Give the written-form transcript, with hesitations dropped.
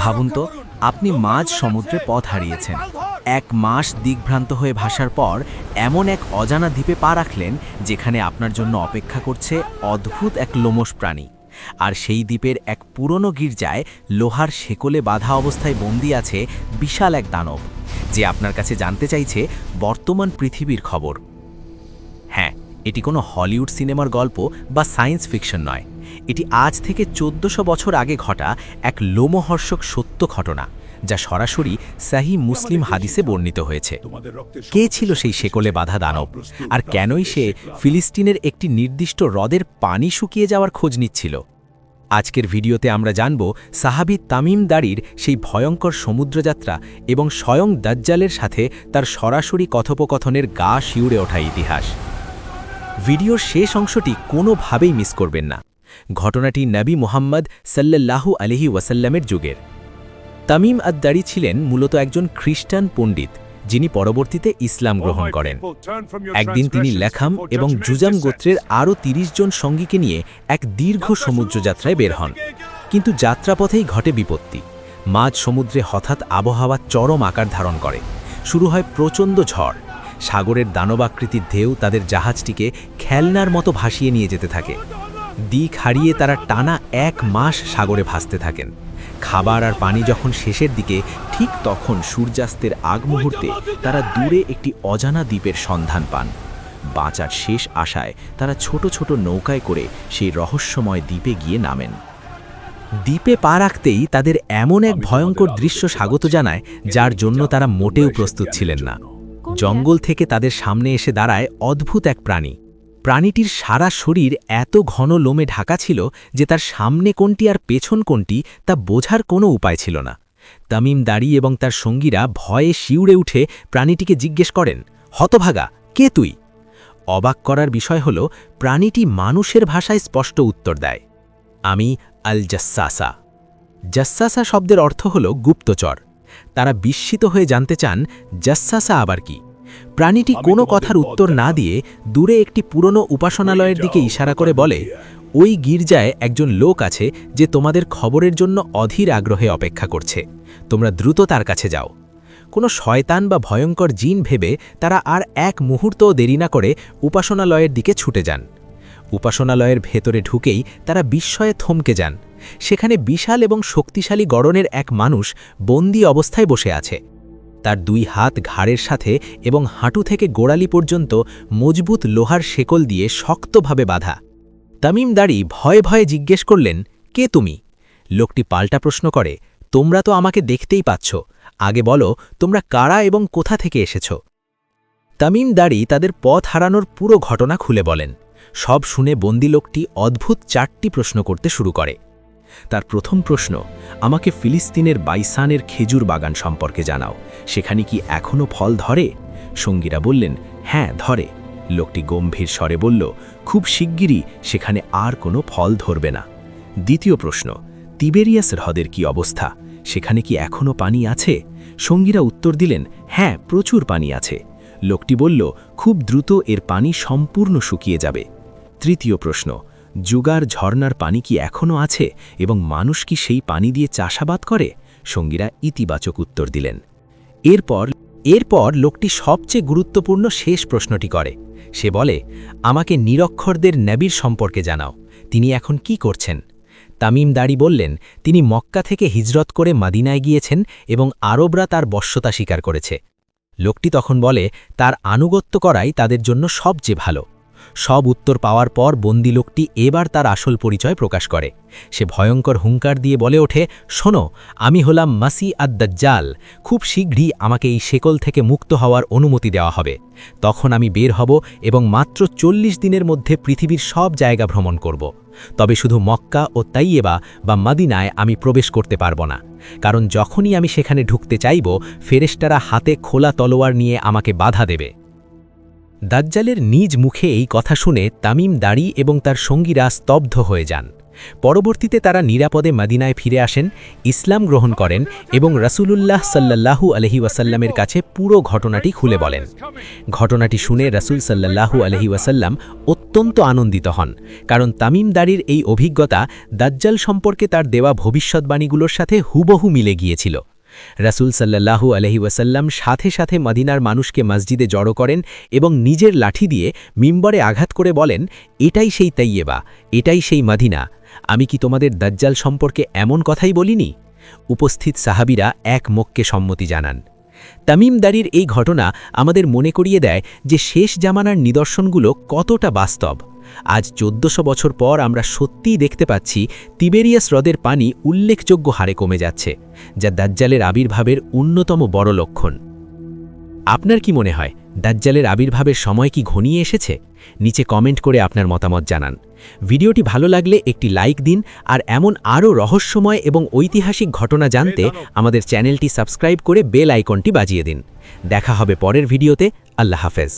ভাবুন তো, আপনি মাঝ সমুদ্রে পথ হারিয়েছেন। 1 মাস দিকভ্রান্ত হয়ে ভাসার পর এমন এক অজানা দ্বীপে পা রাখলেন যেখানে আপনার জন্য অপেক্ষা করছে অদ্ভুত এক লোমশ প্রাণী। আর সেই দ্বীপের এক পুরনো গির্জায় লোহার শেকলে বাঁধা অবস্থায় বন্দী আছে বিশাল এক দানব, যে আপনার কাছে জানতে চাইছে বর্তমান পৃথিবীর খবর। হ্যাঁ, এটি কোনো হলিউড সিনেমার গল্প বা সায়েন্স ফিকশন নয়। এটি আজ থেকে 1400 বছর আগে ঘটা এক লোমহর্ষক সত্য ঘটনা, যা সরাসরি সহিহ মুসলিম হাদিসে বর্ণিত হয়েছে। কে ছিল সেই শেকলে বাঁধা দানব, আর কেনই সে ফিলিস্তিনের একটি নির্দিষ্ট হ্রদের পানি শুকিয়ে যাওয়ার খোঁজ নিচ্ছিল? আজকের ভিডিওতে আমরা জানব সাহাবী তামিম দারির সেই ভয়ঙ্কর সমুদ্রযাত্রা এবং স্বয়ং দাজ্জালের সাথে তার সরাসরি কথোপকথনের গা শিউরে ওঠা ইতিহাস। ভিডিওর শেষ অংশটি কোনোভাবেই মিস করবেন না। ঘটনাটি নবী মুহাম্মদ সাল্লাল্লাহু আলাইহি ওয়াসাল্লামের যুগের। তামিম আদ-দারি ছিলেন মূলত একজন খ্রিস্টান পণ্ডিত, যিনি পরবর্তীতে ইসলাম গ্রহণ করেন। একদিন তিনি লেখাম এবং জুজাম গোত্রের আরও 30 জন সঙ্গীকে নিয়ে এক দীর্ঘ সমুদ্রযাত্রায় বের হন। কিন্তু যাত্রাপথেই ঘটে বিপত্তি। মাঝ সমুদ্রে হঠাৎ আবহাওয়া চরম আকার ধারণ করে। শুরু হয় প্রচণ্ড ঝড়। সাগরের দানবাকৃতির ঢেউ তাদের জাহাজটিকে খেলনার মতো ভাসিয়ে নিয়ে যেতে থাকে। দিক হারিয়ে তারা টানা 1 মাস সাগরে ভাসতে থাকেন। খাবার আর পানি যখন শেষের দিকে, ঠিক তখন সূর্যাস্তের আগ মুহূর্তে তারা দূরে একটি অজানা দ্বীপের সন্ধান পান। বাঁচার শেষ আশায় তারা ছোট ছোট নৌকায় করে সেই রহস্যময় দ্বীপে গিয়ে নামেন। দ্বীপে পা রাখতেই তাদের এমন এক ভয়ঙ্কর দৃশ্য স্বাগত জানায়, যার জন্য তারা মোটেও প্রস্তুত ছিলেন না। জঙ্গল থেকে তাদের সামনে এসে দাঁড়ায় অদ্ভুত এক প্রাণী। প্রাণীটির সারা শরীর এত ঘন লোমে ঢাকা ছিল যে তার সামনে কোনটি আর পেছন কোনটি তা বোঝার কোনো উপায় ছিল না। তামিম দারি এবং তার সঙ্গীরা ভয়ে শিউরে উঠে প্রাণীটিকে জিজ্ঞেস করেন, হতভাগা, কে তুই? অবাক করার বিষয় হল, প্রাণীটি মানুষের ভাষায় স্পষ্ট উত্তর দেয়, আমি আল জাসসাসা। জাসসাসা শব্দের অর্থ হল গুপ্তচর। তারা বিস্মিত হয়ে জানতে চান, জাসসাসা আবার কি? প্রাণীটি কোনো কথার উত্তর না দিয়ে দূরে একটি পুরনো উপাসনালয়ের দিকে ইশারা করে বলে, ওই গির্জায় একজন লোক আছে যে তোমাদের খবরের জন্য অধীর আগ্রহে অপেক্ষা করছে। তোমরা দ্রুত তার কাছে যাও। কোনো শয়তান বা ভয়ঙ্কর জিন ভেবে তারা আর 1 মুহূর্তও দেরি না করে উপাসনালয়ের দিকে ছুটে যান। উপাসনালয়ের ভেতরে ঢুকেই তারা বিস্ময়ে থমকে যান। সেখানে বিশাল এবং শক্তিশালী গড়নের এক মানুষ বন্দী অবস্থায় বসে আছে। তার 2 হাত ঘাড়ের সাথে এবং হাঁটু থেকে গোড়ালি পর্যন্ত মজবুত লোহার শেকল দিয়ে শক্তভাবে বাঁধা। তামিম দারি ভয়ে ভয়ে জিজ্ঞেস করলেন, কে তুমি? লোকটি পাল্টা প্রশ্ন করে, তোমরা তো আমাকে দেখতেই পাচ্ছ, আগে বলো তোমরা কারা এবং কোথা থেকে এসেছ? তামিম দারি তাদের পথ হারানোর পুরো ঘটনা খুলে বলেন। সব শুনে বন্দী লোকটি অদ্ভুত 4টি প্রশ্ন করতে শুরু করে। তার প্রথম প্রশ্ন, আমাকে ফিলিস্তিনের বাইসানের খেজুর বাগান সম্পর্কে জানাও, সেখানে কি এখনও ফল ধরে? সঙ্গীরা বললেন, হ্যাঁ ধরে। লোকটি গম্ভীর স্বরে বলল, খুব শিগগিরই সেখানে আর কোনো ফল ধরবে না। দ্বিতীয় প্রশ্ন, তিবেরিয়াস হ্রদের কি অবস্থা, সেখানে কি এখনও পানি আছে? সঙ্গীরা উত্তর দিলেন, হ্যাঁ প্রচুর পানি আছে। লোকটি বলল, খুব দ্রুত এর পানি সম্পূর্ণ শুকিয়ে যাবে। তৃতীয় প্রশ্ন, জুগার ঝর্ণার পানি কি এখনও আছে এবং মানুষ কি সেই পানি দিয়ে চাষাবাদ করে? সঙ্গীরা ইতিবাচক উত্তর দিলেন। এরপর লোকটি সবচেয়ে গুরুত্বপূর্ণ শেষ প্রশ্নটি করে। সে বলে, আমাকে নিরক্ষরদের নবীর সম্পর্কে জানাও, তিনি এখন কি করছেন? তামিম দারি বললেন, তিনি মক্কা থেকে হিজরত করে মদিনায় গিয়েছেন এবং আরবরা তার বশ্যতা স্বীকার করেছে। লোকটি তখন বলে, তার আনুগত্য করাই তাদের জন্য সবচেয়ে ভালো। সব উত্তর পাওয়ার পর বন্দী লোকটি এবার তার আসল পরিচয় প্রকাশ করে। সে ভয়ঙ্কর হুঙ্কার দিয়ে বলে ওঠে, শোনো, আমি হলাম মাসি আদ-দাজ্জাল। খুব শীঘ্রই আমাকে এই শেকল থেকে মুক্ত হওয়ার অনুমতি দেওয়া হবে। তখন আমি বের হব এবং মাত্র 40 দিনের মধ্যে পৃথিবীর সব জায়গা ভ্রমণ করব। তবে শুধু মক্কা ও তাইয়েবা বা মদিনায় আমি প্রবেশ করতে পারব না, কারণ যখনই আমি সেখানে ঢুকতে চাইব, ফেরেশতারা হাতে খোলা তলোয়ার নিয়ে আমাকে বাধা দেবে। দাজ্জালের নিজ মুখে এই কথা শুনে তামিম দারি এবং তার সঙ্গীরা স্তব্ধ হয়ে যান। পরবর্তীতে তারা নিরাপদে মদিনায় ফিরে আসেন, ইসলাম গ্রহণ করেন এবং রাসূলুল্লাহ সাল্লাল্লাহু আলাইহি ওয়াসাল্লামের কাছে পুরো ঘটনাটি খুলে বলেন। ঘটনাটি শুনে রাসূল সাল্লাল্লাহু আলাইহি ওয়াসাল্লাম অত্যন্ত আনন্দিত হন, কারণ তামিম দারির এই অভিজ্ঞতা দাজ্জাল সম্পর্কে তার দেওয়া ভবিষ্যৎবাণীগুলোর সাথে হুবহু মিলে গিয়েছিল। রাসূল সাল্লাল্লাহু আলাইহি ওয়াসাল্লাম সাথে সাথে মদিনার মানুষকে মসজিদে জড়ো করেন এবং নিজের লাঠি দিয়ে মিম্বরে আঘাত করে বলেন, এটাই সেই তাইয়েবা, এটাই সেই মদিনা। আমি কি তোমাদের দাজ্জাল সম্পর্কে এমন কথাই বলিনি? উপস্থিত সাহাবীরা এক মক্কে সম্মতি জানান। তামিম দারির এই ঘটনা আমাদের মনে করিয়ে দেয় যে শেষ জামানার নিদর্শনগুলো কতটা বাস্তব। আজ 1400 বছর পর আমরা সত্যিই দেখতে পাচ্ছি তিবেরিয়াস হ্রদের পানি উল্লেখযোগ্য হারে কমে যাচ্ছে, যা দাজ্জালের আবির্ভাবের অন্যতম বড় লক্ষণ। আপনার কি মনে হয়, দাজ্জালের আবির্ভাবের সময় কি ঘনিয়ে এসেছে? নিচে কমেন্ট করে আপনার মতামত জানান। ভিডিওটি ভালো লাগলে একটি লাইক দিন, আর এমন আরও রহস্যময় এবং ঐতিহাসিক ঘটনা জানতে আমাদের চ্যানেলটি সাবস্ক্রাইব করে বেল আইকনটি বাজিয়ে দিন। দেখা হবে পরের ভিডিওতে। আল্লাহ হাফেজ।